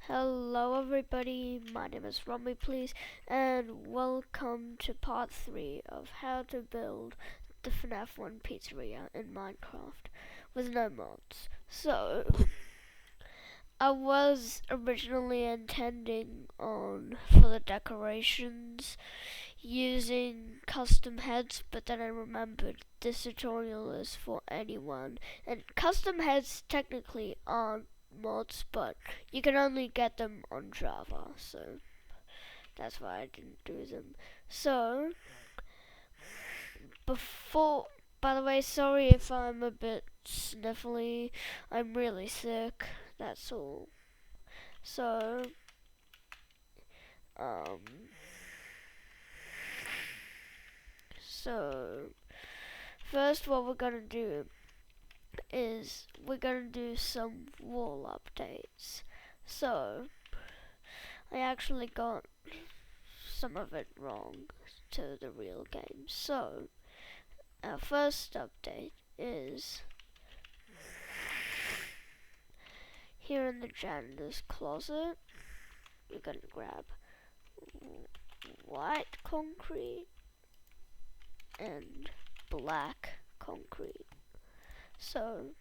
Hello everybody, my name is Romy please, and welcome to part 3 of how to build the FNaF 1 pizzeria in Minecraft with no mods. So, I was originally intending on, for the decorations, using custom heads, but then I remembered this tutorial is for anyone, and custom heads technically aren't mods, but you can only get them on Java, so that's why I didn't do them. So, by the way, sorry if I'm a bit sniffly, I'm really sick, that's all. So, um, first what we're gonna do is we're gonna do some wall updates. So, I actually got some of it wrong to the real game. So, our first update is here in the janitor's closet. We're gonna grab white concrete and black concrete. So,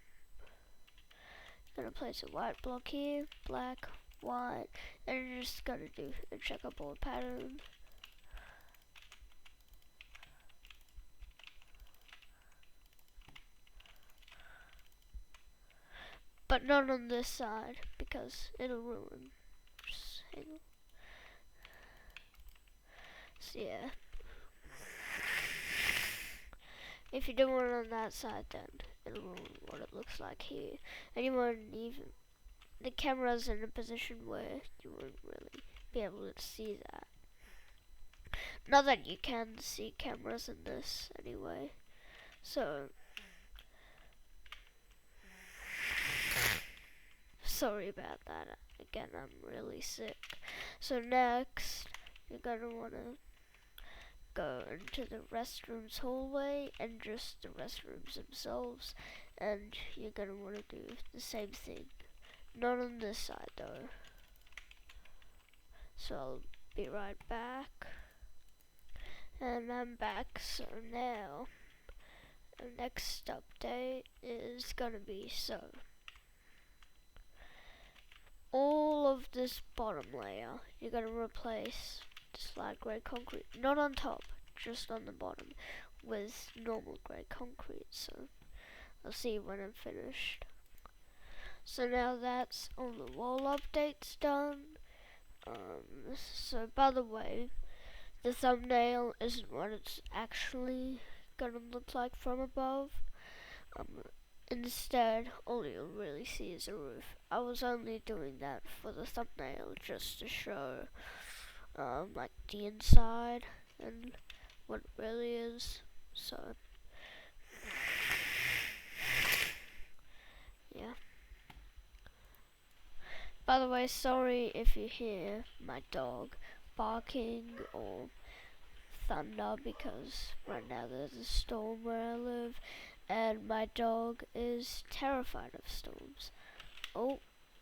gonna place a white block here, black, white, and you're just gonna do a checkerboard pattern. But not on this side because it'll ruin. Just hang on. So yeah. If you do one on that side, then it'll ruin what it looks like here. And you won't even, the camera's in a position where you won't really be able to see that. Not that you can see cameras in this anyway. So, sorry about that. Again, I'm really sick. So next, you're gonna wanna go into the restrooms hallway and just the restrooms themselves, and you're gonna wanna do the same thing. Not on this side though. So I'll be right back. And I'm back, so now the next update is gonna be all of this bottom layer you're gonna replace this light grey concrete, not on top, just on the bottom, with normal grey concrete. So I'll see you when I'm finished. So now that's all the wall updates done. So by the way, the thumbnail isn't what it's actually gonna look like from above. Instead, all you'll really see is a roof. I was only doing that for the thumbnail, just to show like the inside and what it really is. So yeah. By the way, sorry if you hear my dog barking or thunder, because right now there's a storm where I live and my dog is terrified of storms. Oh,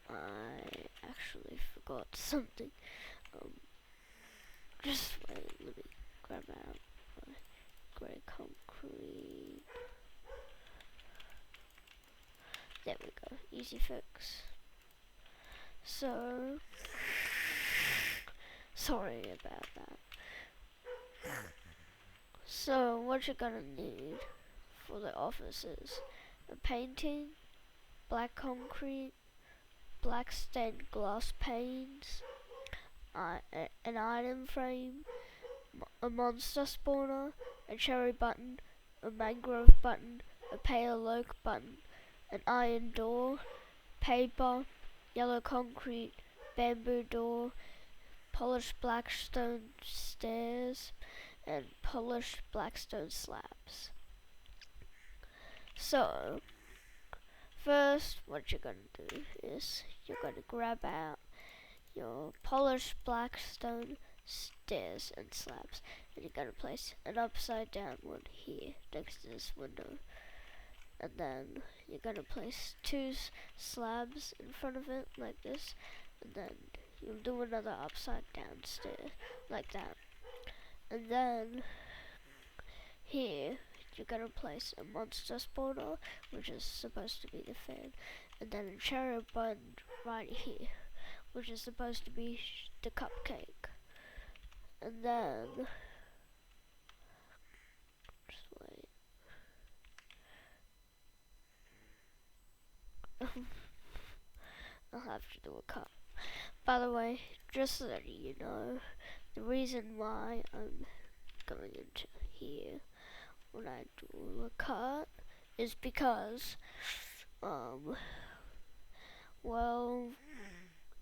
I actually forgot something. Just wait, let me grab out my grey concrete. There we go, easy fix. So, sorry about that. So, what you're gonna need for the office is a painting, black concrete, black stained glass panes, an item frame, a monster spawner, a cherry button, a mangrove button, a pale oak button, an iron door, paper, yellow concrete, bamboo door, polished black stone stairs, and polished black stone slabs. So, first what you're going to do is you're going to grab out your polished black stone stairs and slabs, and you're going to place an upside down one here next to this window. And then you're going to place two slabs in front of it like this, and then you'll do another upside down stair, like that. And then here you're gonna place a monster spawner, which is supposed to be the fan, and then a cherry button right here, which is supposed to be the cupcake. And then just wait. I'll have to do a cut. By the way, just so that you know, the reason why I'm going into here when I do a cut is because, well,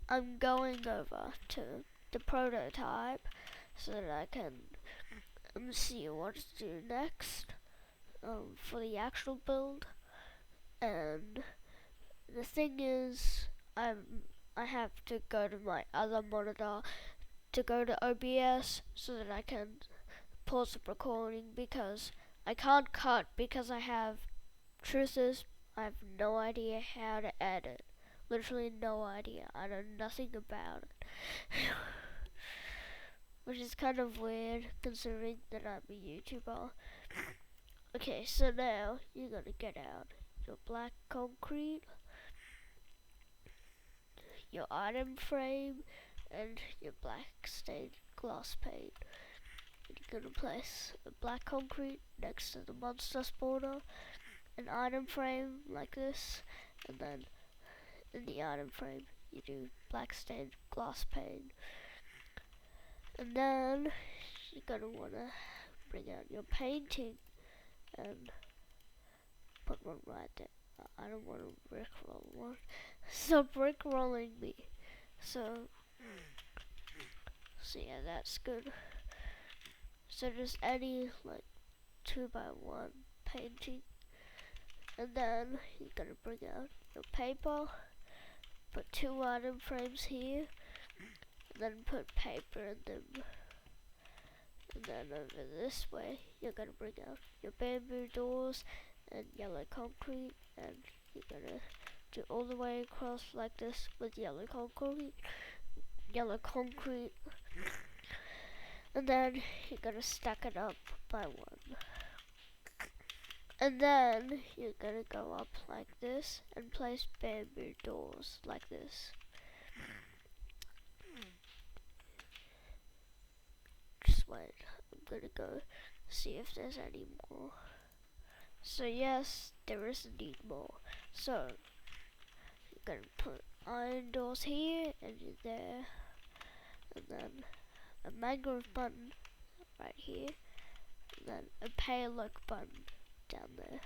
I'm going over to the prototype so that I can see what to do next for the actual build. And the thing is, I have to go to my other monitor to go to OBS so that I can pause the recording, because I can't cut because truth is, I have no idea how to edit. Literally no idea. I know nothing about it. Which is kind of weird considering that I'm a YouTuber. Okay, so now you're gonna get out your black concrete, your item frame, and your black stained glass pane. And you're gonna place a black concrete next to the monster spawner, an item frame like this, and then in the item frame you do black stained glass pane. And then you're gonna wanna bring out your painting and put one right there. I don't want to rickroll one. Stop rickrolling me. So yeah, that's good. So just any like 2x1 painting, and then you're gonna bring out your paper, put 2 item frames here, and then put paper in them. And then over this way, you're gonna bring out your bamboo doors and yellow concrete, and you're gonna do all the way across like this with yellow concrete, and then you're gonna stack it up by 1. And then you're gonna go up like this and place bamboo doors like this. Just wait, I'm gonna go see if there's any more. So yes, there is indeed more. So you're gonna put iron doors here and there, and then a mangrove button right here, and then a pale oak button down there,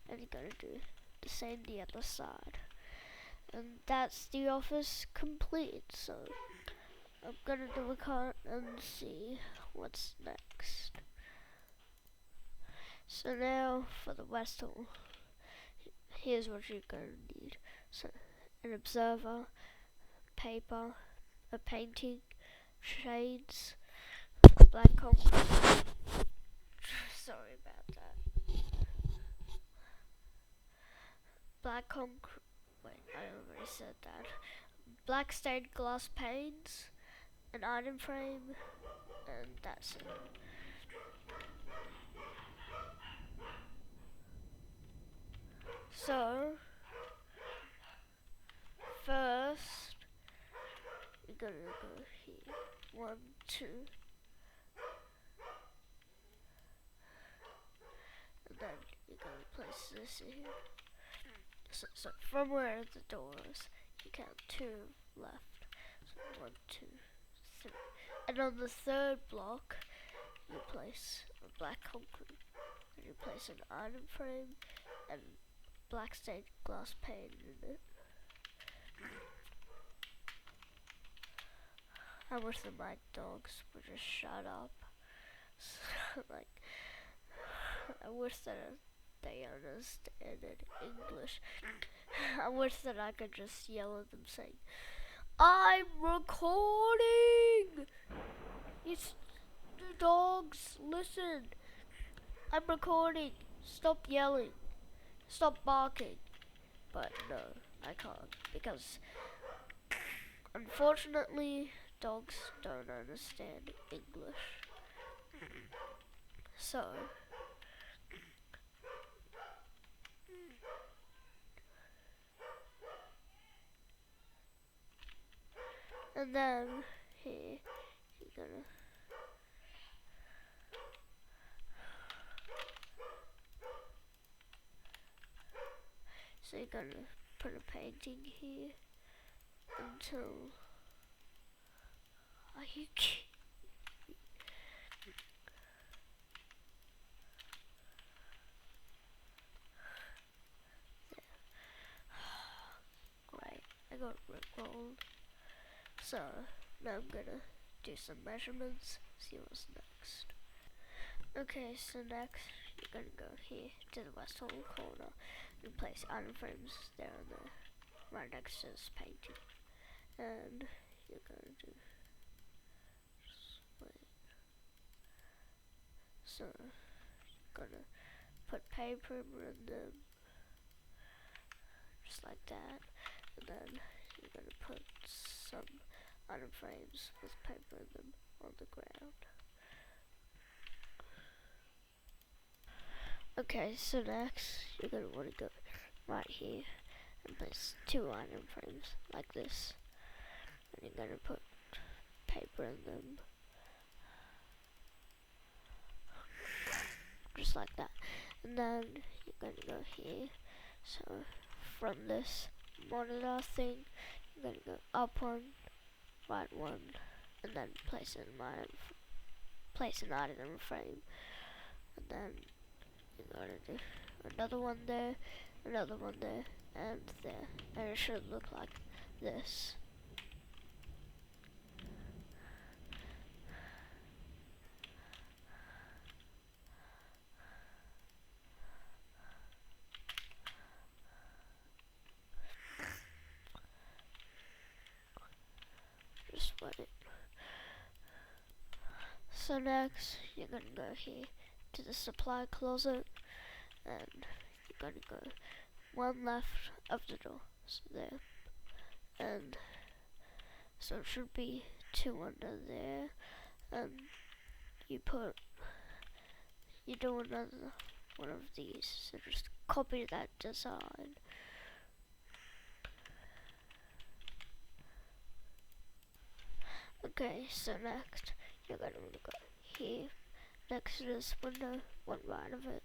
and you're gonna do the same the other side. And that's the office complete. So I'm gonna do a cut and see what's next. So now for the west hall, here's what you're gonna need. So an observer, paper, a painting, shades, black concrete. Sorry about that. Black concrete. Wait, I already said that. Black stained glass panes, an item frame, and that's it. So first, you're gonna go here. 1, 2. And then you're gonna place this in here. So from where the door is, you count 2 left. So 1, 2, 3. And on the 3rd block, you place a black concrete. And you place an item frame and black stained glass pane in it. I wish that my dogs would just shut up. Like, I wish that they understand English. I wish that I could just yell at them saying, "I'm recording! It's the dogs, listen! I'm recording! Stop yelling! Stop barking!" But no, I can't, because Unfortunately, dogs don't understand English. So, and then here, you're gonna so you're gonna put a painting here until are you kidding? Great, I got rickrolled. So now I'm gonna do some measurements, see what's next. Okay, so next you're gonna go here to the west whole corner and place item frames there and there, right next to this painting. And you're gonna do wait. So you're gonna put paper in them just like that, and then you're gonna put some item frames with paper in them on the ground. Okay, so next you're gonna want to go right here and place 2 item frames like this, and you're gonna put paper in them just like that, and then you're gonna go here. So from this monitor thing, you're gonna go up 1, right 1, and then place an item frame, and then you're gonna do another one there, another one there, and there, and it should look like this. Just wait. So next, you're gonna go here to the supply closet, and you're gonna go 1 left of the door, so there, and so it should be 2 under there, and you do another one of these, so just copy that design. Okay, so next you're gonna want to go here next to this window, 1 right of it,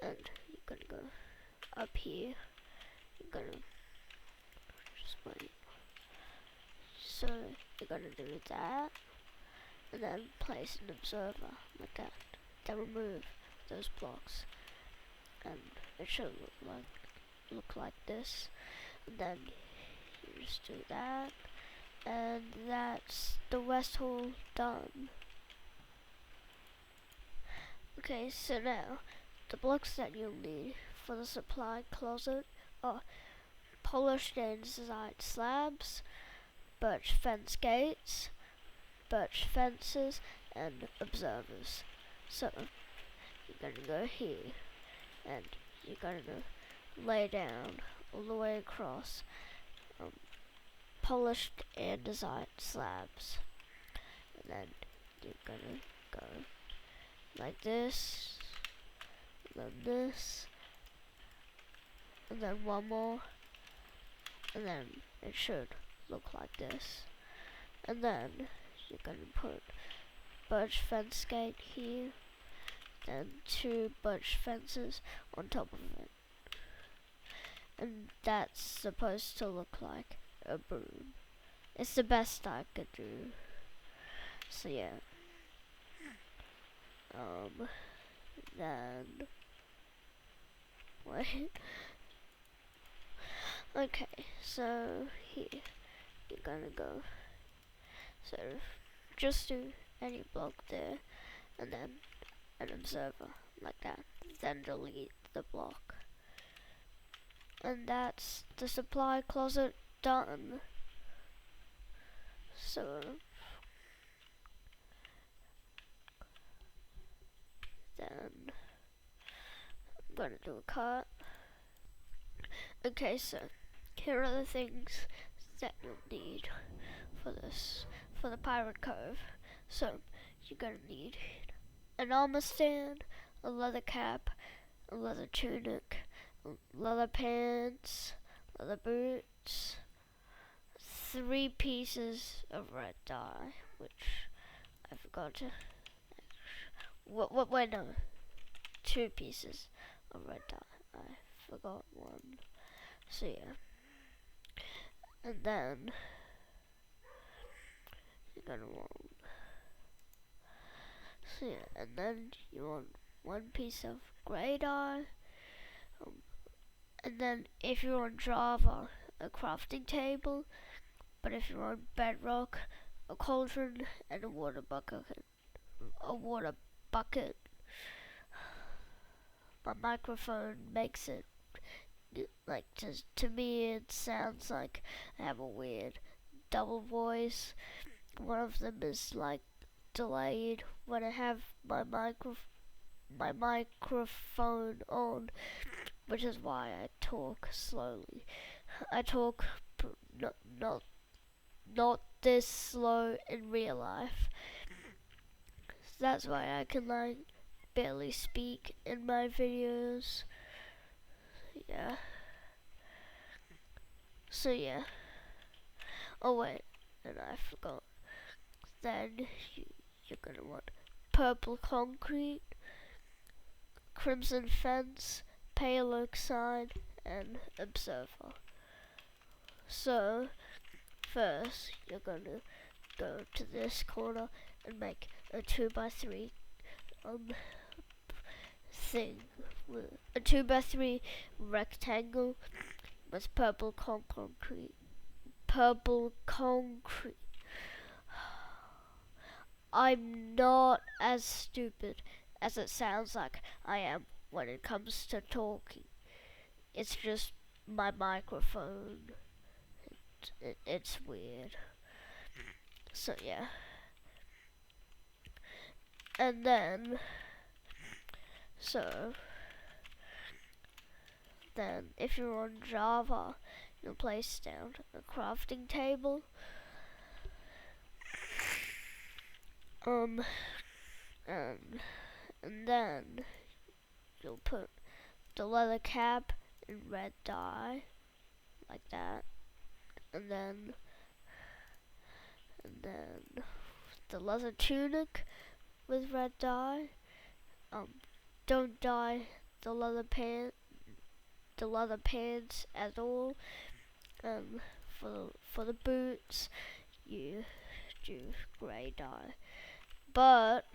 and you're gonna go up here. You're gonna just wait. So you're gonna do that, and then place an observer like that. Then remove those blocks, and it should look like this. And then you just do that, and that's the west hall done. Okay, so now the blocks that you'll need for the supply closet are polished andesite slabs, birch fence gates, birch fences, and observers. So you're gonna go here, and you're gonna lay down all the way across polished andesite slabs, and then you're gonna go like this, and then this, and then 1 more, and then it should look like this. And then you're gonna put birch fence gate here, then 2 birch fences on top of it, and that's supposed to look like a broom. It's the best I could do. So yeah. Then wait. Okay, so here you're gonna go. So just do any block there, and then an observer like that. Then delete the block, and that's the supply closet done. So then I'm gonna do a cut. Okay, so here are the things that you'll need for the pirate cove. So you're gonna need an armor stand, a leather cap, a leather tunic, leather pants, leather boots, 3 pieces of red dye, which I forgot to. Wait, no. 2 pieces of red dye. I forgot one. So yeah. And then you're gonna want. So yeah, and then you want 1 piece of grey dye. And then if you're on Java, a crafting table. But if you're on Bedrock, a cauldron and a water bucket. A water bucket. My microphone makes it like to me it sounds like I have a weird double voice. One of them is like delayed when I have my microphone on, which is why I talk slowly. I talk not this slow in real life. That's why I can like barely speak in my videos. Yeah. So yeah. Oh wait, and I forgot. Then you're gonna want purple concrete, crimson fence, pale oak sign, and observer. So first you're gonna go to this corner and make a 2x3 thing, a 2x3 rectangle with purple concrete. Purple concrete. I'm not as stupid as it sounds like I am when it comes to talking. It's just my microphone. It's weird. So yeah. And then, if you're on Java, you'll place down a crafting table. And then you'll put the leather cap in red dye, like that. And then the leather tunic with red dye. Don't dye the leather pants at all. For the boots, you do grey dye. But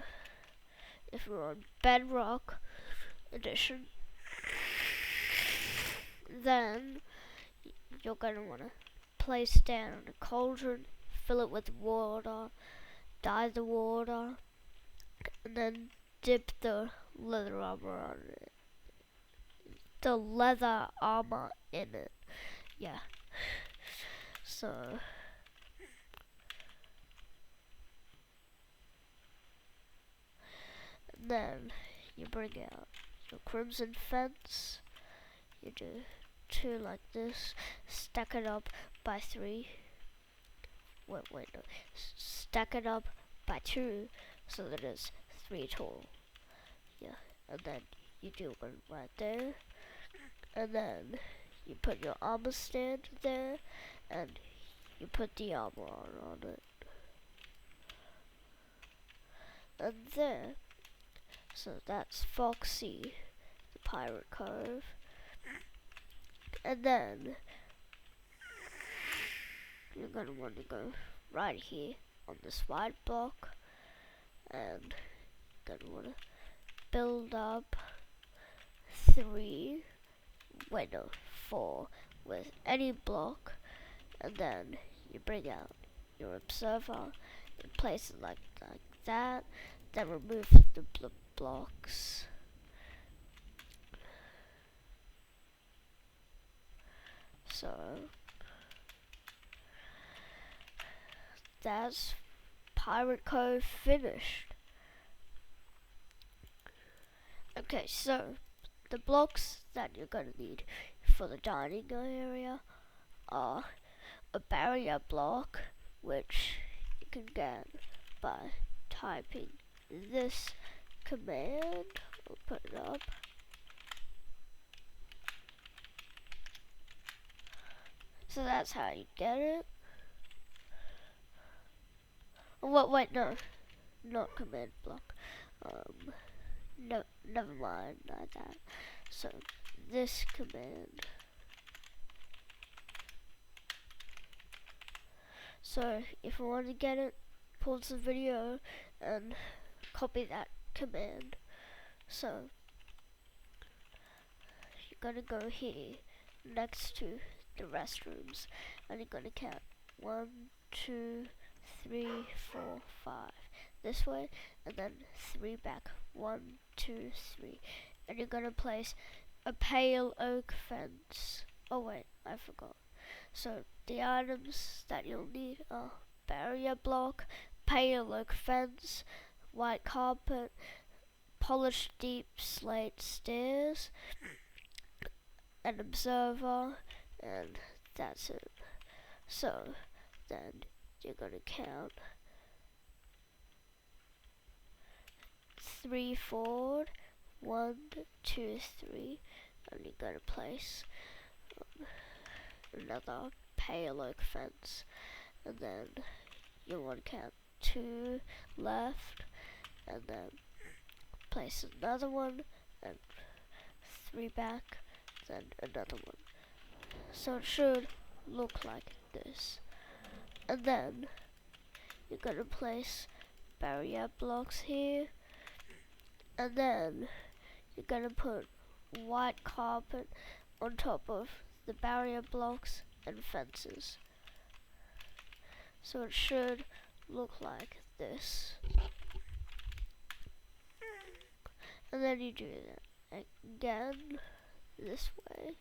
if you're on Bedrock edition, then you're gonna wanna place down a cauldron, fill it with water, dye the water, and then dip the leather armor on it. The leather armor in it. Yeah. So then you bring out your crimson fence. You do 2 like this, stack it up by 3. Wait, no. Stack it up by 2 so that it's 3 tall. Yeah, and then you do one right there. And then you put your armor stand there, and you put the armor on it. And there, so that's Foxy, the pirate cove. And then you're gonna want to go right here on this white block, and you're gonna want to build up 4 with any block, and then you bring out your observer and place it like that, then remove the blocks. So that's Pirate Cove finished. Okay, so the blocks that you're gonna need for the dining area are a barrier block which you can get by typing this command. I'll put it up. So that's how you get it. Oh, wait, no, not command block. No, never mind, not that. So this command. So if you want to get it, pause the video and copy that command. So you're gonna go here next to the restrooms and you're gonna count 1, 2, 3, 4, 5 this way, and then 3 back. 1, 2, 3, and you're gonna place a pale oak fence. Oh wait, I forgot. So the items that you'll need are barrier block, pale oak fence, white carpet, polished deep slate stairs, an observer, and that's it. So then you're gonna count 3 forward, 1, 2, 3, and you're gonna place another pale oak fence, and then you want to count 2 left, and then place another one, and 3 back, then another one. So it should look like this. And then you're gonna place barrier blocks here, and then you're gonna put white carpet on top of the barrier blocks and fences. So it should look like this. And then you do that again this way.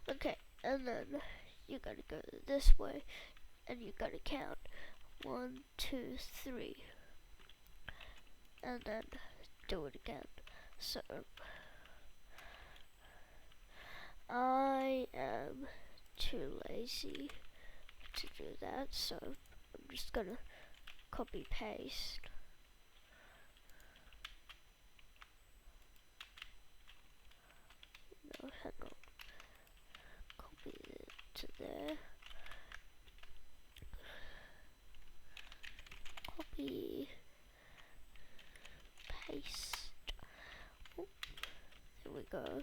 Okay, and then you're gonna go this way and you're gonna count 1, 2, 3, and then do it again. So I am too lazy to do that, so I'm just gonna copy paste. No, hang on. Copy it to there. Copy, paste. Oh, there we go.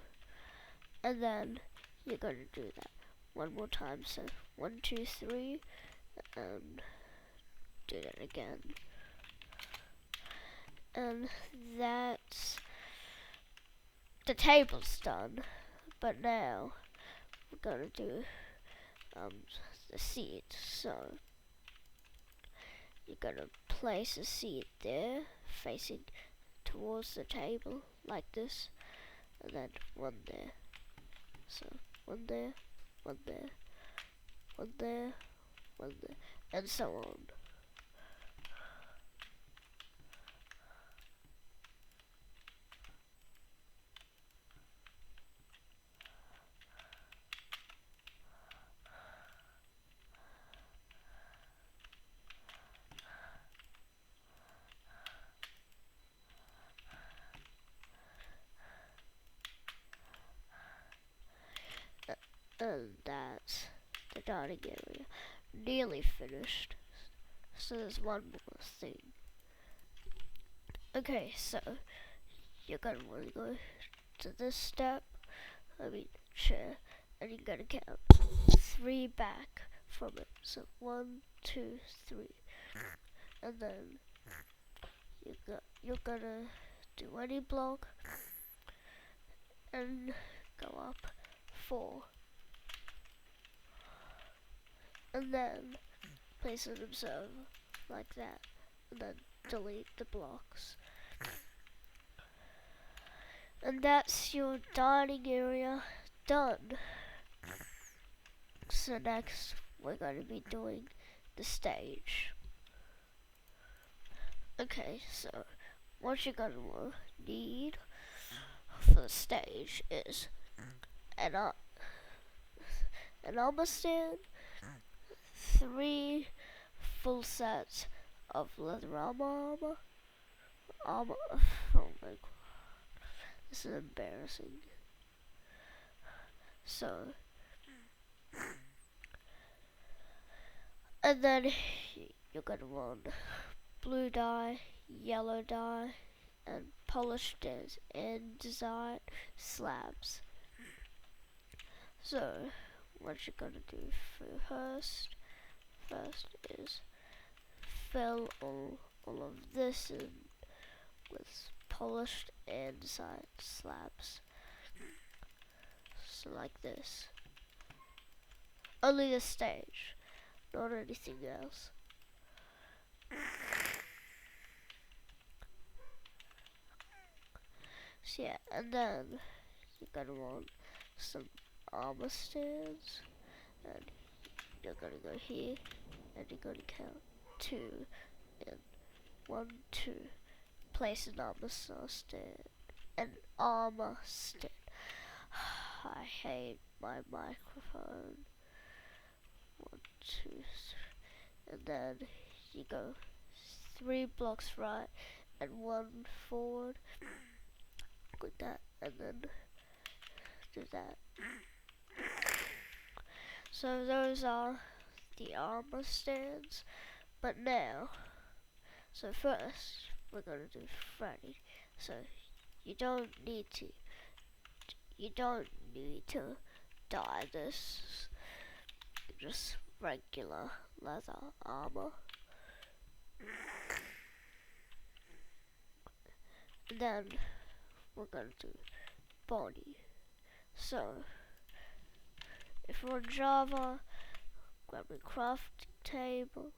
And then you're gonna do that one more time. So 1, 2, 3, and do that again. And that's the table's done. But now we're gonna do the seat. So you're gonna place a seat there, facing towards the table, like this, and then one there. So 1 there, 1 there, 1 there, 1 there, and so on. And that's the dining area. Nearly finished. So there's one more thing. Okay, so you're gonna want to go to this step, chair, and you're gonna count 3 back from it. So 1, 2, 3, and then you're gonna do any block and go up 4. And then place an observer like that, and then delete the blocks. And that's your dining area done. So next we're going to be doing the stage. Okay, so what you're going to need for the stage is an armor stand, 3 full sets of leather armor. Oh my god, this is embarrassing. So, and then you're gonna want blue dye, yellow dye, and polished and design slabs. So, what you're gonna do first is fill all of this in with polished and designed slabs. So like this. Only the stage, not anything else. So yeah, and then you're gonna want some armor stands, and you're gonna go here, and you're gonna count 2, and 1, 2. Place an armor stand. An armor stand. I hate my microphone. 1, 2, 3. And then you go 3 blocks right and 1 forward. Like that, and then do that. So those are the armor stands. But now, so first we're gonna do Freddy. So you don't need to dye this. Just regular leather armor. And then we're gonna do body. So if you're on Java, grab a crafting table.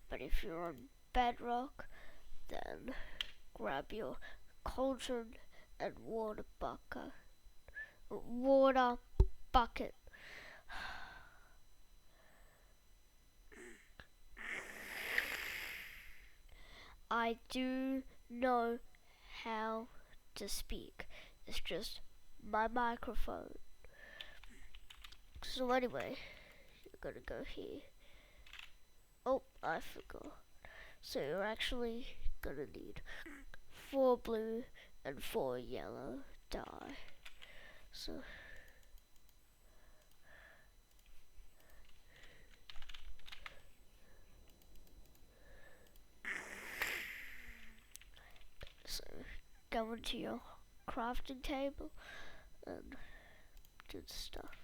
But if you're on Bedrock, then grab your cauldron and water bucket. I do know how to speak. It's just my microphone. So anyway, you're gonna go here. Oh, I forgot. So you're actually gonna need 4 blue and 4 yellow dye. So go into your crafting table and do the stuff.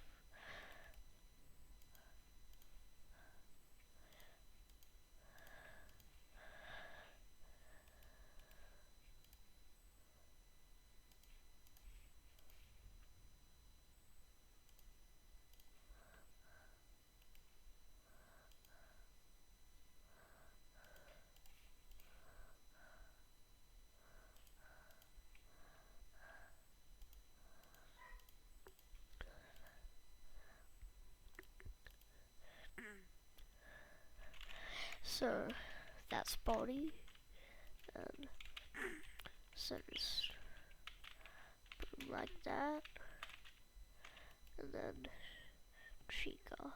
So that's body, and so just put 'em like that, and then Chica.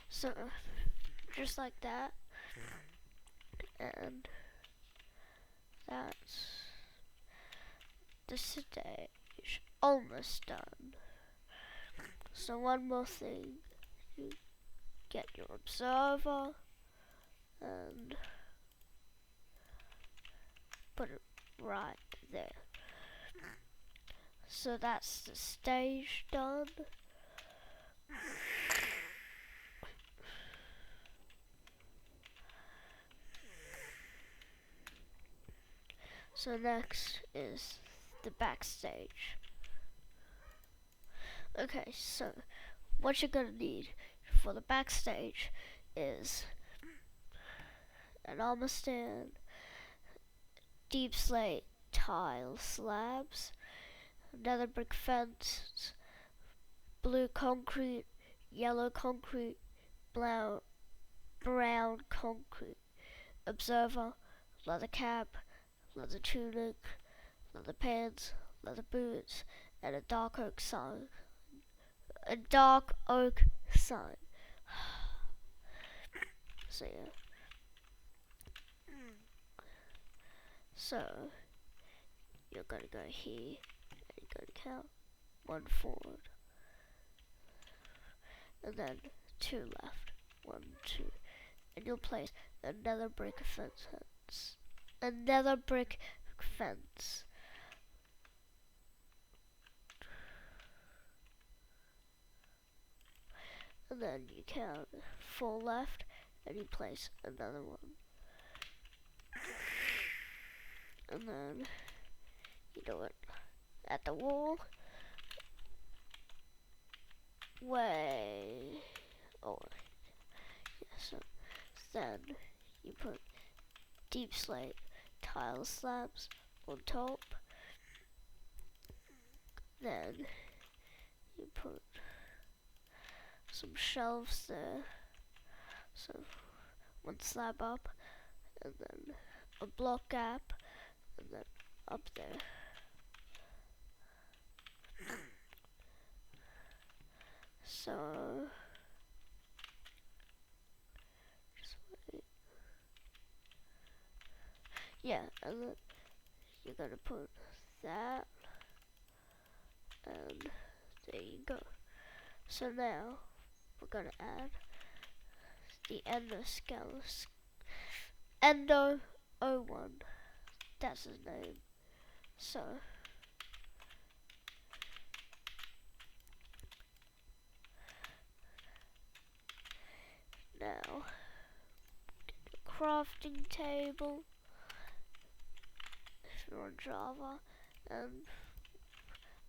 So just like that, and that's the stage almost done. So one more thing, you get your observer and put it right there. So that's the stage done. So next is the backstage. Okay, so what you're gonna need for the backstage is an armor stand, deep slate tile slabs, nether brick fence, blue concrete, yellow concrete, brown concrete, observer, leather cap, leather tunic, leather pants, leather boots, and a dark oak sign. A dark oak sign. So yeah. So you're gonna go here and you're gonna count 1 forward. And then 2 left. 1, 2. And you'll place another brick fence. Another brick fence. And then you count 4 left and you place another one. And then you do it at the wall. Way. Oh, yeah, so then you put deep slate tile slabs on top. Then you put some shelves there. So 1 slab up, and then a block gap, and then up there. So just wait. Yeah, and then you're gonna put that, and there you go. So now we're gonna add the Endo 01. That's his name. So now crafting table if you're on Java, and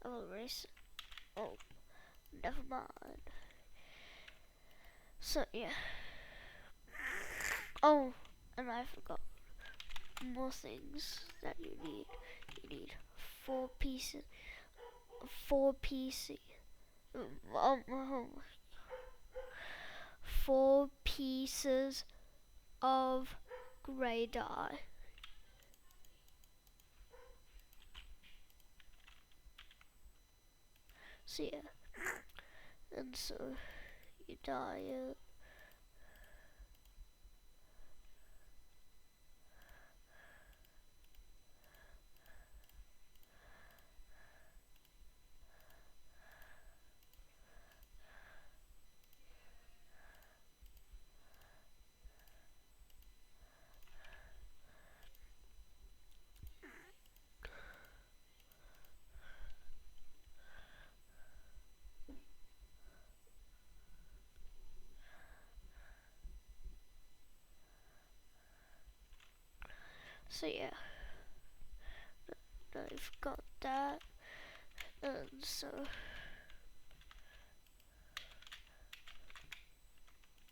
I will erase it. Oh, never mind. So yeah. Oh, and I forgot more things that you need. You need 4 pieces. 4 pieces. 4 pieces of grey dye. So yeah, and so you dye it. So yeah, I've got that, and so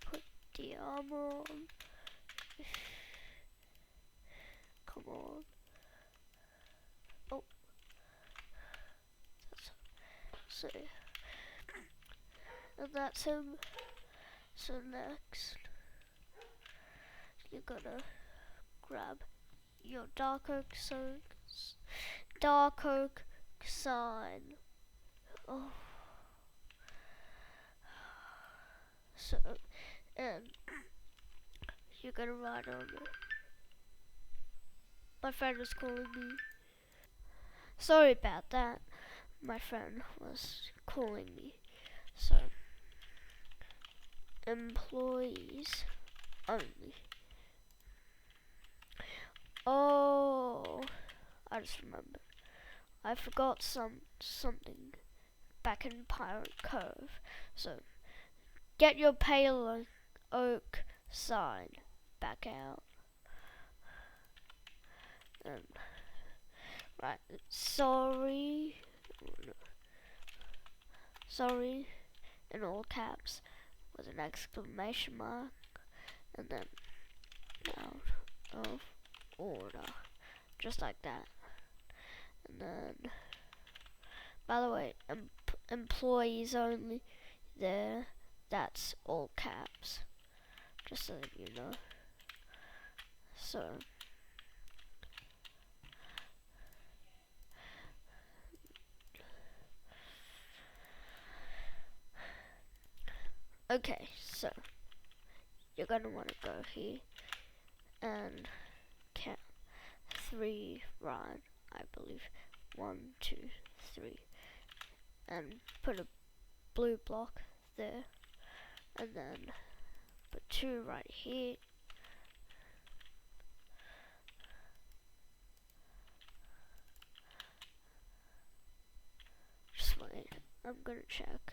put the armor on. Come on. Oh, so and that's him. So next, you're gonna grab your dark oak sign. Oh, so and you're gonna write on it. My friend was calling me. Sorry about that. My friend was calling me. So employees only. Oh, I just remembered. I forgot something back in Pirate Cove. So get your pale oak sign back out. And right, sorry, in all caps with an exclamation mark, and then out of order, just like that. And then, by the way, employees only there, that's all caps, just so that you know. So okay, so you're gonna want to go here and count 3 right, I believe. 1, 2, 3, and put a blue block there, and then put 2 right here. Just wait, I'm gonna check.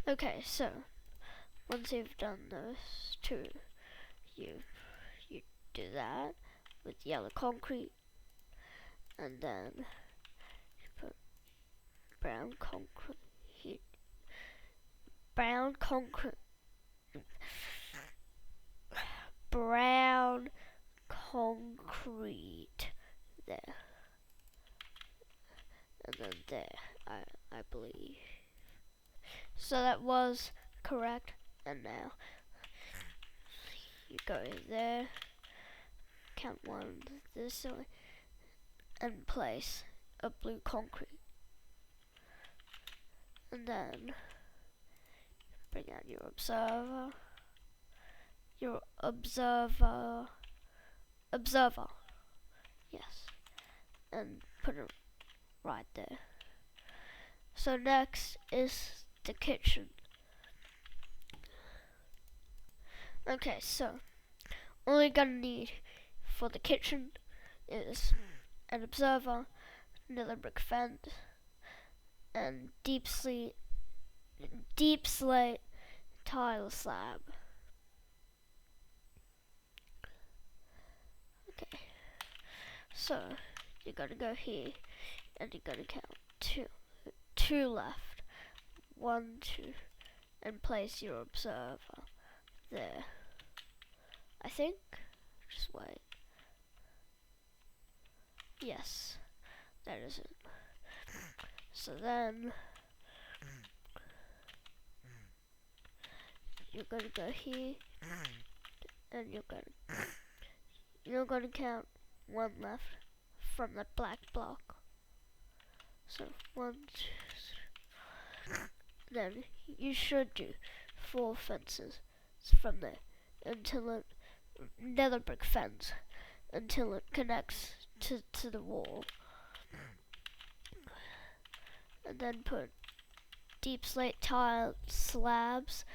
Okay, so once you've done those 2, you do that with yellow concrete, and then you put brown concrete here. Brown concrete there, and then there, I believe. So that was correct, and now you go there, count 1 this way, and place a blue concrete, and then bring out your observer, yes, and put it right there. So next is the kitchen. Okay, so all you're gonna need for the kitchen is an observer, another brick fence, and deep slate tile slab. Okay, so you're gonna go here and you're gonna count 2 left, 1, 2, and place your observer there, I think. Just wait. Yes, that is it. So then you're gonna go here and you're gonna count 1 left from that black block. So 1, 2, 3. Then you should do 4 fences from there until another brick fence until it connects to the wall, and then put deep slate tile slabs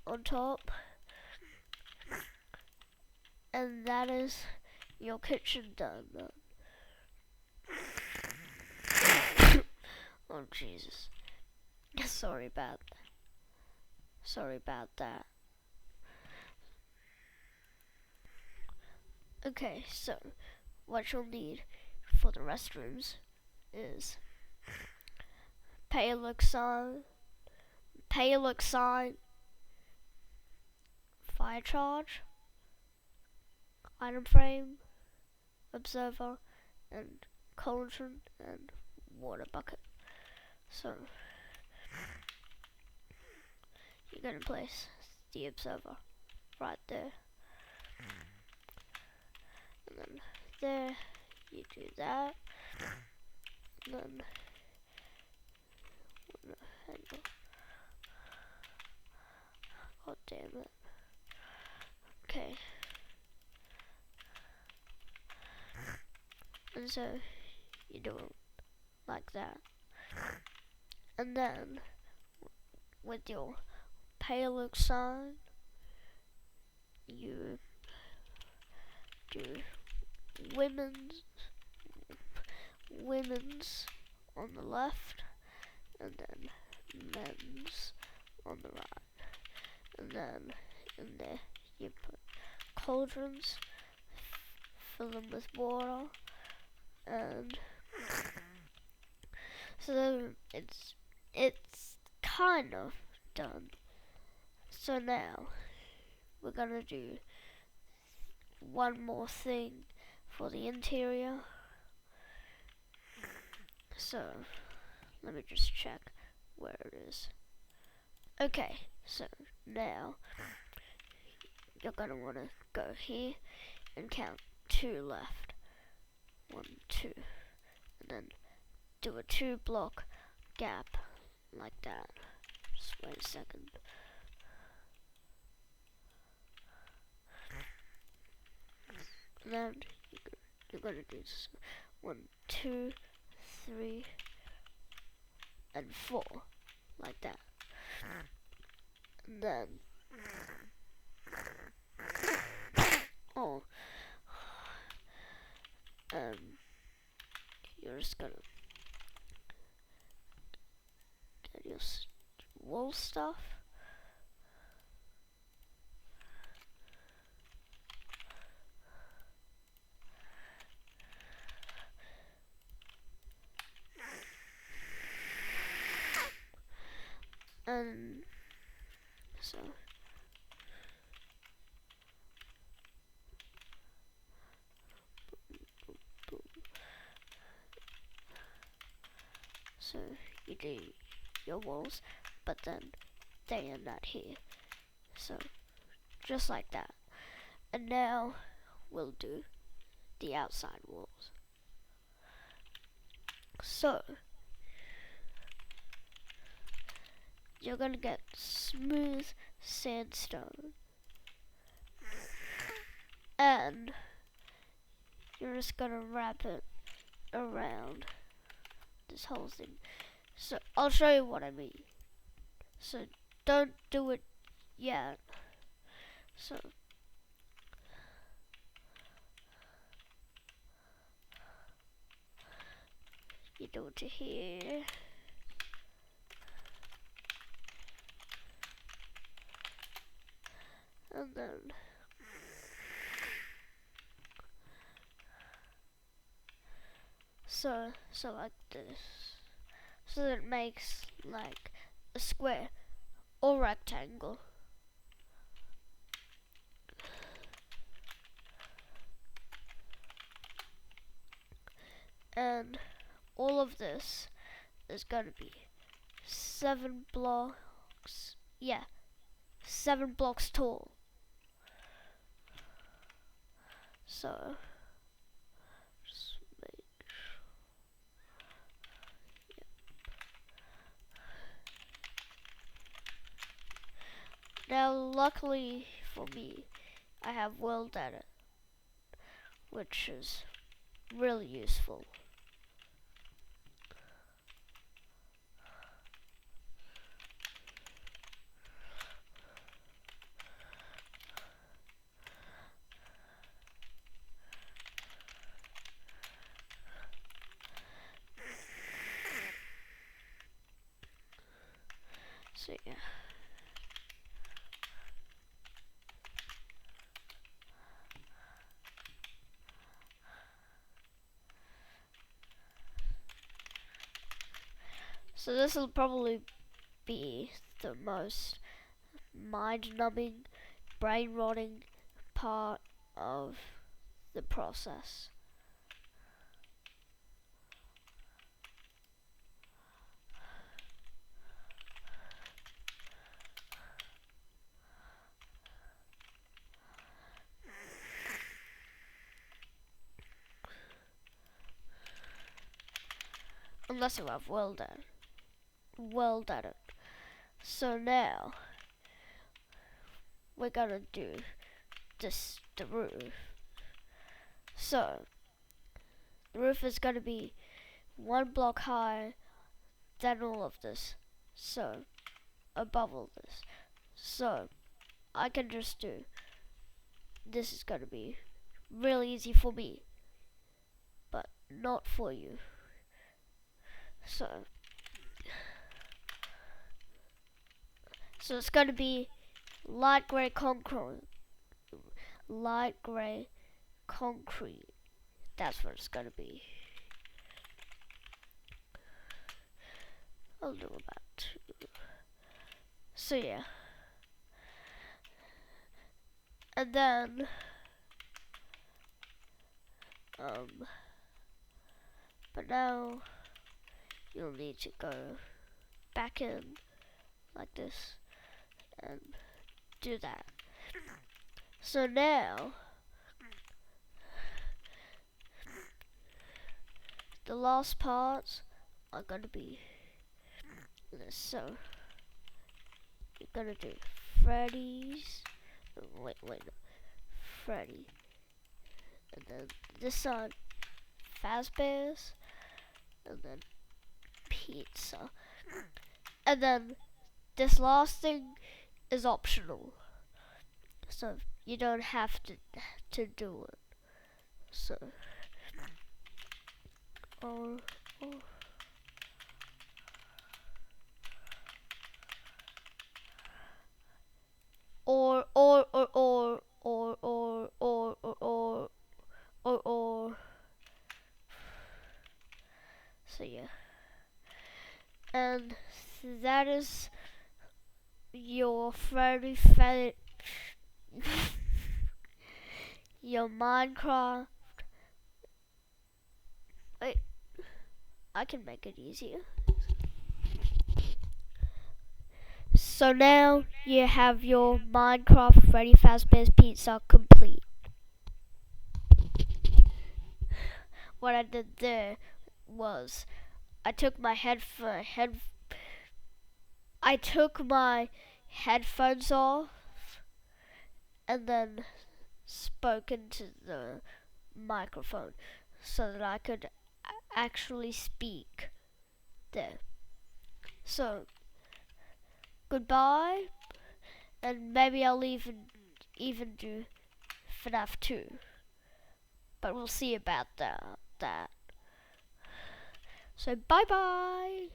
on top, and that is your kitchen done. Oh Jesus, sorry about that. Okay, so what you'll need for the restrooms is pay look sign, fire charge, item frame, observer, and cauldron, and water bucket. So you're gonna place the observer right there, and then there you do that, and then hang on. God damn it. Okay. And so you do it like that. And then with your pale look sign, you do women's on the left, and then men's on the right. And then in there you put cauldrons, fill them with water, and so it's kind of done. So now we're gonna do one more thing for the interior. So let me just check where it is. Okay, so now you're gonna wanna go here and count 2 left. 1, 2, and then do a 2 block gap like that. Just wait a second. And then you're gonna do this 1, 2, 3, and 4 like that. And then you're just gonna get your wall stuff. And so so you do your walls, but then they end out here. So just like that. And now we'll do the outside walls. So you're gonna get smooth sandstone, and you're just gonna wrap it around this whole thing. So I'll show you what I mean. So don't do it yet. So you do it to here. And then so like this. So that it makes like a square or rectangle. And all of this is going to be 7 blocks. Yeah, 7 blocks tall. So just make yep. Now luckily for me, I have World Edit, which is really useful. So yeah. So this will probably be the most mind-numbing, brain-rotting part of the process. Unless you have World Edit. So now we're gonna do the roof. So the roof is gonna be 1 block high, then all of this. So above all this. So I can just do this is gonna be really easy for me, but not for you. So it's going to be light grey concrete. Light grey concrete. That's what it's going to be. I'll do about 2. So yeah. And then but now you'll need to go back in like this and do that. So now the last parts are gonna be this. So you're gonna do Freddy's. Wait, no. Freddy. And then this side, Fazbear's. And then pizza. And then this last thing is optional. So you don't have to do it. So or or or or or or or or or or or so yeah. And that is your your Minecraft. Wait, I can make it easier. So now you have your Minecraft Freddy Fazbear's Pizza complete. What I did there was I took my headphones off and then spoke into the microphone so that I could actually speak there. So goodbye, and maybe I'll even do FNaF 2, but we'll see about that. So bye bye.